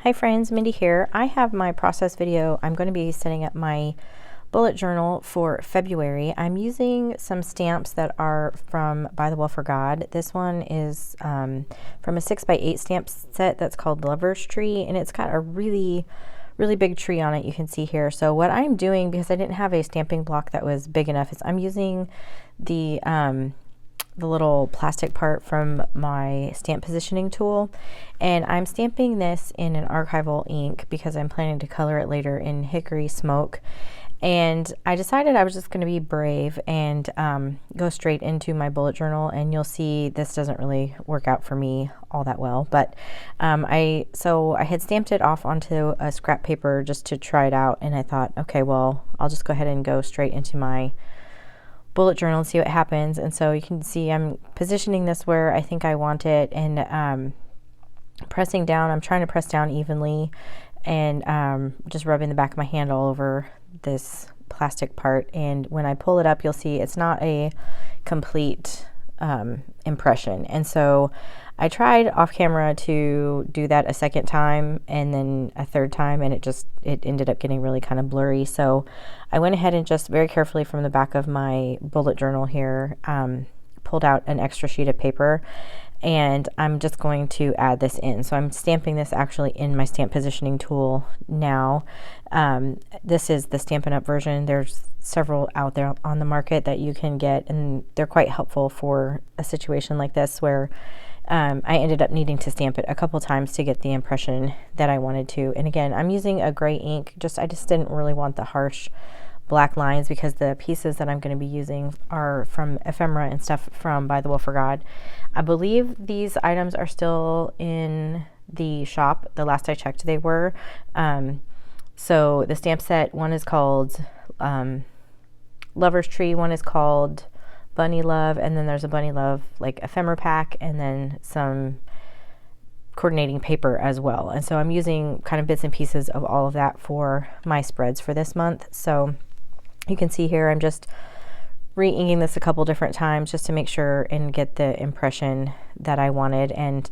Hi friends, Mindy here. I have my process video. I'm going to be setting up my bullet journal for February. I'm using some stamps that are from Bythewell4God. This one is from a 6x8 stamp set that's called Lover's Tree, and it's got a really big tree on it, you can see here. So what I'm doing, because I didn't have a stamping block that was big enough, is I'm using the little plastic part from my stamp positioning tool, and I'm stamping this in an archival ink because I'm planning to color it later in Hickory Smoke. And I decided I was just going to be brave and go straight into my bullet journal, and you'll see this doesn't really work out for me all that well, but I had stamped it off onto a scrap paper just to try it out, and I thought, okay, well, I'll just go ahead and go straight into my bullet journal and see what happens. And so you can see I'm positioning this where I think I want it, and pressing down. I'm trying to press down evenly, and just rubbing the back of my hand all over this plastic part. And when I pull it up, you'll see it's not a complete impression. And so I tried off camera to do that a second time and then a third time, and it ended up getting really kind of blurry. So I went ahead and just very carefully from the back of my bullet journal here pulled out an extra sheet of paper, and I'm just going to add this in. So I'm stamping this actually in my stamp positioning tool now. This is the Stampin' Up! Version. There's several out there on the market that you can get, and they're quite helpful for a situation like this where I ended up needing to stamp it a couple times to get the impression that I wanted to. And again, I'm using a gray ink. I just didn't really want the harsh black lines, because the pieces that I'm going to be using are from ephemera and stuff from Bythewell4God. I believe these items are still in the shop. The last I checked, they were. So the stamp set, one is called Lover's Tree, one is called Bunny Love, and then there's a Bunny Love like ephemera pack, and then some coordinating paper as well. And so I'm using kind of bits and pieces of all of that for my spreads for this month. So you can see here I'm just re-inking this a couple different times just to make sure and get the impression that I wanted. And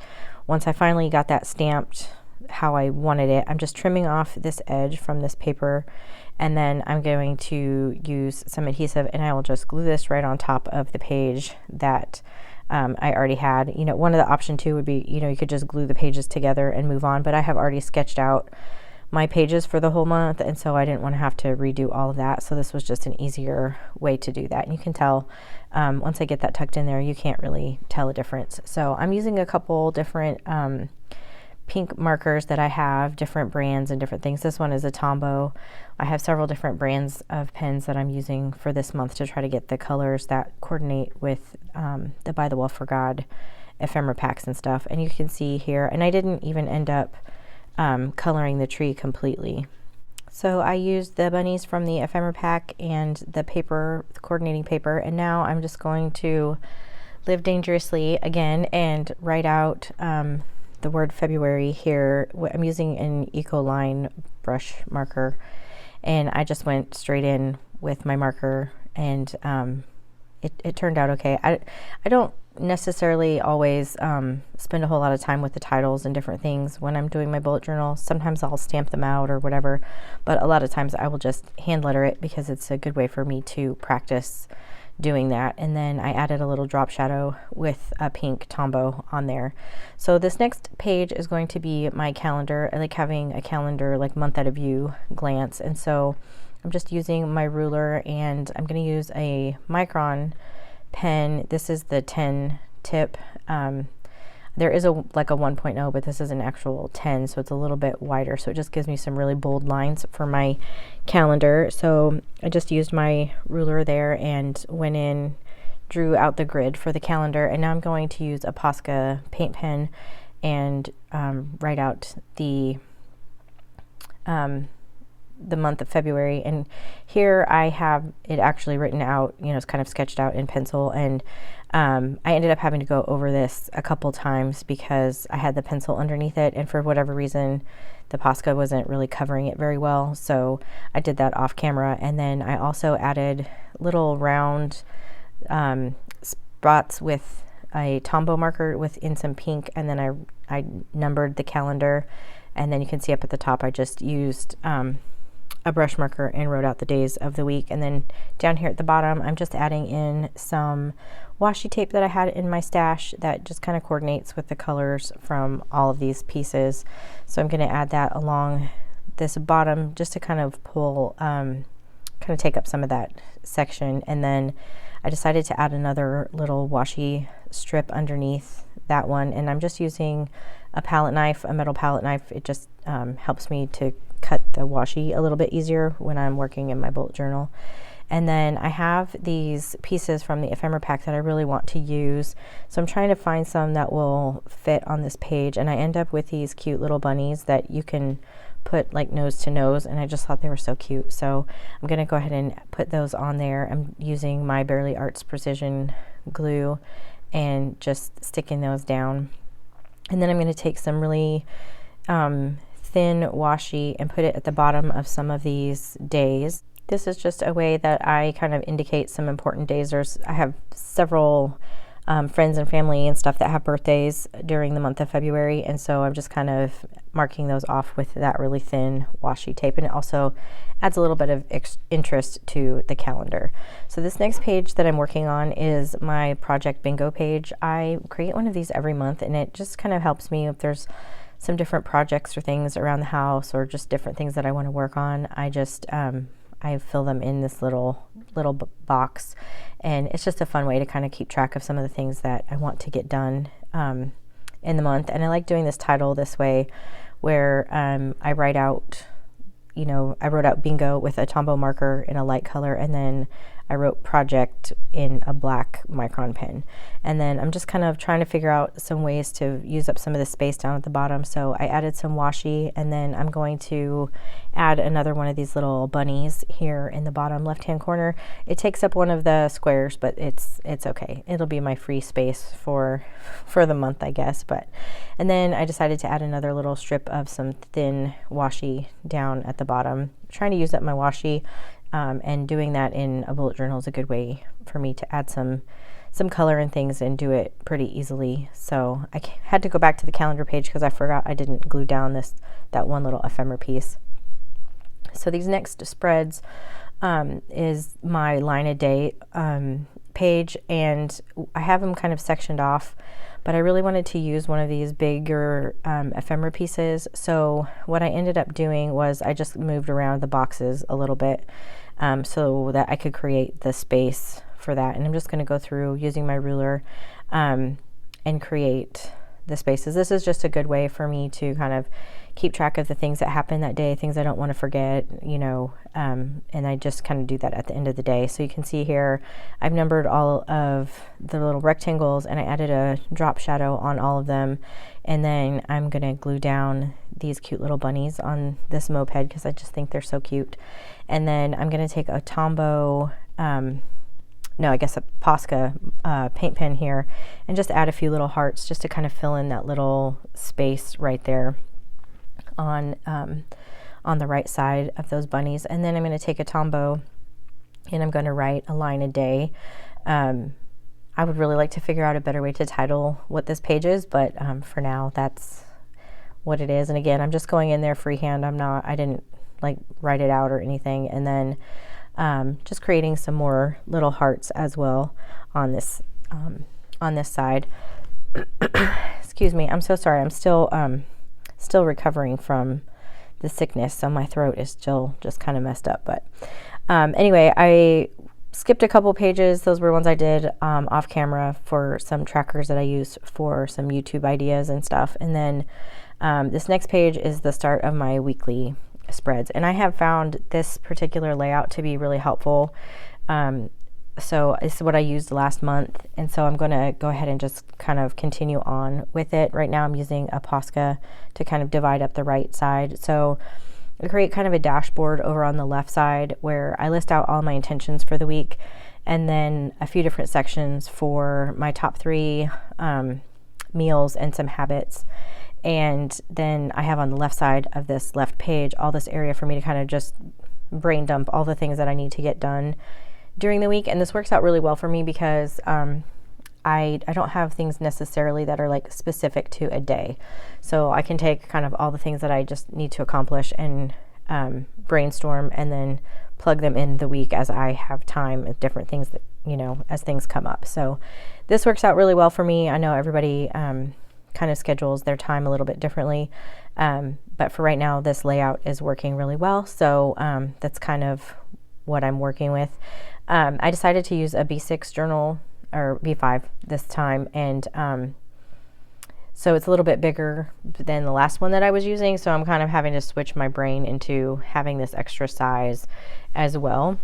once I finally got that stamped how I wanted it, I'm just trimming off this edge from this paper, and then I'm going to use some adhesive, and I will just glue this right on top of the page that I already had. You know, one of the option too would be, you know, you could just glue the pages together and move on, but I have already sketched out my pages for the whole month, and so I didn't want to have to redo all of that. So this was just an easier way to do that. And you can tell once I get that tucked in there, you can't really tell a difference. So I'm using a couple different pink markers that I have, different brands and different things. This one is a Tombow. I have several different brands of pens that I'm using for this month to try to get the colors that coordinate with the Bythewell4God ephemera packs and stuff. And you can see here, and I didn't even end up coloring the tree completely. So I used the bunnies from the ephemera pack and the paper, the coordinating paper, and now I'm just going to live dangerously again and write out the word February here. I'm using an Ecoline brush marker, and I just went straight in with my marker, and it turned out okay. I don't necessarily always spend a whole lot of time with the titles and different things when I'm doing my bullet journal. Sometimes I'll stamp them out or whatever, but a lot of times I will just hand letter it because it's a good way for me to practice doing that. And then I added a little drop shadow with a pink Tombow on there. So this next page is going to be my calendar. I like having a calendar like month at a view glance, and so I'm just using my ruler, and I'm going to use a micron pen. This is the 10 tip. There is like a 1.0, but this is an actual 10, so it's a little bit wider, so it just gives me some really bold lines for my calendar. So I just used my ruler there and went in, drew out the grid for the calendar, and now I'm going to use a Posca paint pen and write out the month of February. And here I have it actually written out, you know, it's kind of sketched out in pencil, and I ended up having to go over this a couple times because I had the pencil underneath it, and for whatever reason the Posca wasn't really covering it very well, so I did that off camera. And then I also added little round spots with a Tombow marker in some pink, and then I numbered the calendar And then you can see up at the top I just used a brush marker and wrote out the days of the week. And then down here at the bottom I'm just adding in some washi tape that I had in my stash that just kind of coordinates with the colors from all of these pieces. So I'm going to add that along this bottom just to kind of pull, kind of take up some of that section. And then I decided to add another little washi strip underneath that one, and I'm just using a palette knife, a metal palette knife. It just helps me to cut the washi a little bit easier when I'm working in my bullet journal. And then I have these pieces from the ephemera pack that I really want to use, so I'm trying to find some that will fit on this page, and I end up with these cute little bunnies that you can put like nose to nose, and I just thought they were so cute, so I'm gonna go ahead and put those on there. I'm using my Barely Arts precision glue and just sticking those down, and then I'm going to take some really thin washi and put it at the bottom of some of these days. This is just a way that I kind of indicate some important days. I have several friends and family and stuff that have birthdays during the month of February, and so I'm just kind of marking those off with that really thin washi tape, and it also adds a little bit of interest to the calendar. So this next page that I'm working on is my project bingo page. I create one of these every month, and it just kind of helps me if there's some different projects or things around the house or just different things that I want to work on. I just I fill them in this little box, and it's just a fun way to kind of keep track of some of the things that I want to get done in the month. And I like doing this title this way, where I write out, you know, I wrote out bingo with a Tombow marker in a light color, and then I wrote project in a black micron pen. And then I'm just kind of trying to figure out some ways to use up some of the space down at the bottom. So I added some washi, and then I'm going to add another one of these little bunnies here in the bottom left-hand corner. It takes up one of the squares, but it's okay. It'll be my free space for the month, I guess. And then I decided to add another little strip of some thin washi down at the bottom. I'm trying to use up my washi. And doing that in a bullet journal is a good way for me to add some color and things and do it pretty easily. So I had to go back to the calendar page because I forgot I didn't glue down that one little ephemera piece. So these next spreads is my line a day page, and I have them kind of sectioned off, but I really wanted to use one of these bigger ephemera pieces. So what I ended up doing was I just moved around the boxes a little bit so that I could create the space for that. And I'm just going to go through using my ruler and create the spaces. This is just a good way for me to kind of keep track of the things that happen that day, things I don't want to forget, you know, and I just kind of do that at the end of the day. So you can see here I've numbered all of the little rectangles, and I added a drop shadow on all of them, and then I'm going to glue down these cute little bunnies on this moped because I just think they're so cute. And then I'm going to take a Tombow a Posca paint pen here and just add a few little hearts just to kind of fill in that little space right there on the right side of those bunnies. And then I'm going to take a Tombow and I'm going to write a line a day. I would really like to figure out a better way to title what this page is, but for now that's what it is. And again, I'm just going in there freehand. I didn't like write it out or anything. And then just creating some more little hearts as well on this side. Excuse me, I'm so sorry. I'm still recovering from the sickness, so my throat is still just kind of messed up. But anyway, I skipped a couple pages. Those were ones I did off camera for some trackers that I use for some YouTube ideas and stuff. And then this next page is the start of my weekly spreads, and I have found this particular layout to be really helpful. So this is what I used last month, and so I'm going to go ahead and just kind of continue on with it. Right now I'm using a Posca to kind of divide up the right side. So I create kind of a dashboard over on the left side where I list out all my intentions for the week, and then a few different sections for my top 3 meals and some habits. And then I have on the left side of this left page all this area for me to kind of just brain dump all the things that I need to get done during the week. And this works out really well for me because I don't have things necessarily that are like specific to a day. So I can take kind of all the things that I just need to accomplish and brainstorm and then plug them in the week as I have time and different things that, you know, as things come up. So this works out really well for me. I know everybody kind of schedules their time a little bit differently. But for right now, this layout is working really well. So that's kind of what I'm working with. I decided to use a B6 journal, or B5 this time, and so it's a little bit bigger than the last one that I was using, so I'm kind of having to switch my brain into having this extra size as well.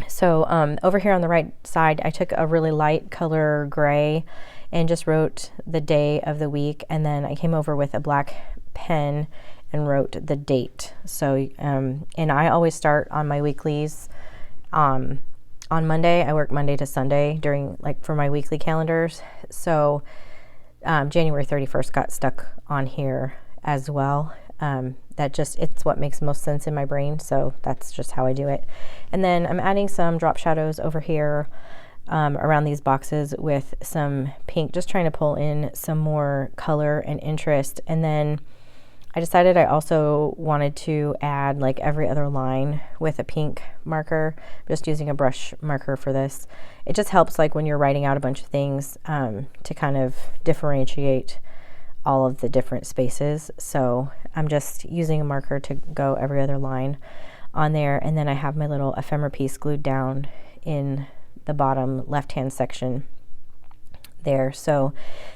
So over here on the right side, I took a really light color gray and just wrote the day of the week, and then I came over with a black pen and wrote the date. So and I always start on my weeklies on Monday. I work Monday to Sunday during, like, for my weekly calendars. So January 31st got stuck on here as well. That just, it's what makes most sense in my brain. So that's just how I do it. And then I'm adding some drop shadows over here around these boxes with some pink, just trying to pull in some more color and interest. And then I decided I also wanted to add like every other line with a pink marker, just using a brush marker for this. It just helps, like, when you're writing out a bunch of things to kind of differentiate all of the different spaces. So I'm just using a marker to go every other line on there. And then I have my little ephemera piece glued down in the bottom left-hand section there. So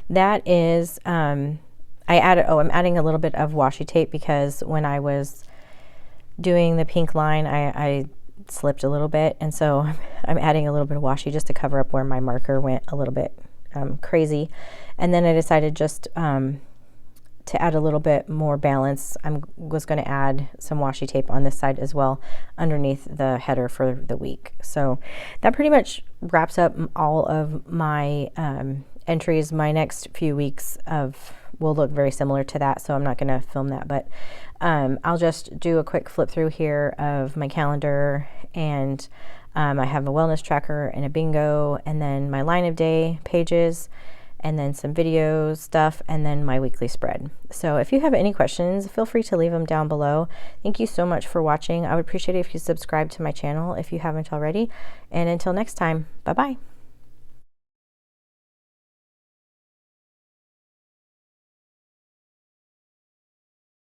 that is, I'm adding a little bit of washi tape because when I was doing the pink line, I slipped a little bit. And so I'm adding a little bit of washi just to cover up where my marker went a little bit crazy. And then I decided just to add a little bit more balance. I was going to add some washi tape on this side as well underneath the header for the week. So that pretty much wraps up all of my entries. My next few weeks will look very similar to that, so I'm not going to film that, but I'll just do a quick flip through here of my calendar, and I have a wellness tracker and a bingo, and then my line of day pages, and then some video stuff, and then my weekly spread. So if you have any questions, feel free to leave them down below. Thank you so much for watching. I would appreciate it if you subscribe to my channel if you haven't already, and until next time, bye-bye.